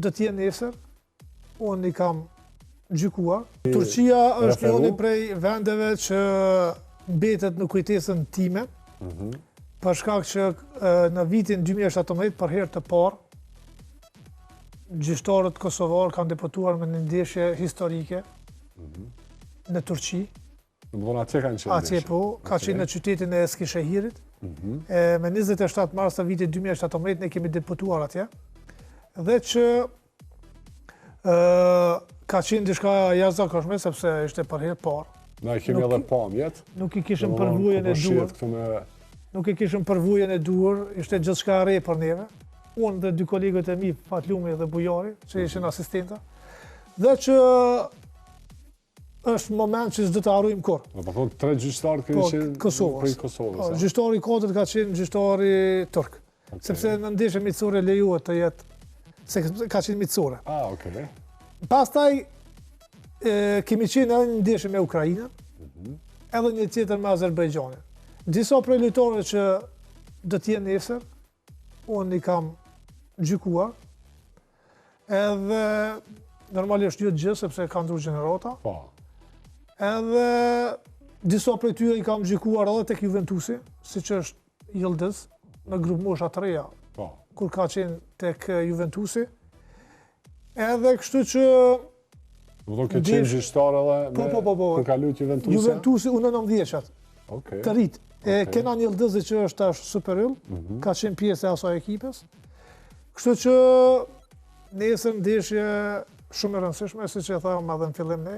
do t'jenë nesër, unë i kam gjykuar. Turqia është një prej vendeve që mbetet në kujtesën time, për shkak që në vitin 2017 për herë të parë gjyqtarët kosovar kanë deputuar me një ndeshje historike në Turqi. Atje kanë qenë Atje po, ka qenë në qytetin e Eskishehirit. Me 27 mars të vitit 2017 ne kemi deputuar atje. Dhe që ka qenë diçka jashtëzakonshme sepse ishte për herë parë. Na kemi edhe pamjet. Nuk i kishim përvojën e duhur. Nuk i kishim përvojën e duhur, ishte gjithçka e re për neve. Unë dhe dy kolegët e mi, Fatlumi dhe Bujari, që ishin asistenta. Dhe që është moment që s'do të harrojmë kur. Po thonë 3 gjyqtarë kanë qenë prej Kosovës. Gjyqtari i katërt ka qenë gjyqtari turk. Sepse në ndeshje miqësore lejohet të jetë se ka qenë miqësore. Okej. Pastaj kemi qenë edhe një ndeshje me Ukrainën, edhe një tjetër me Azerbajxhanin. Disa prej lojtarëve që do t'jenë nesër, unë i kam gjykuar, edhe normalisht jo të gjithë sepse kanë ndryshuar gjenerata. Edhe disa prej tyre i kam gjykuar edhe tek Juventusi, siç është Yıldız në grup mosha të reja, kur ka qenë tek Juventusi. Edhe kështu që do të qenë gjyqtar edhe kur ka luajtur Juventusi. Juventusi unë 19 vjeçat. Të rit. Kenan Yıldız'i që është tash super yll, ka qenë pjesë e asaj ekipes. Kështu që nesër ndeshje shumë e rëndësishme, siç e thamë edhe në fillim ne.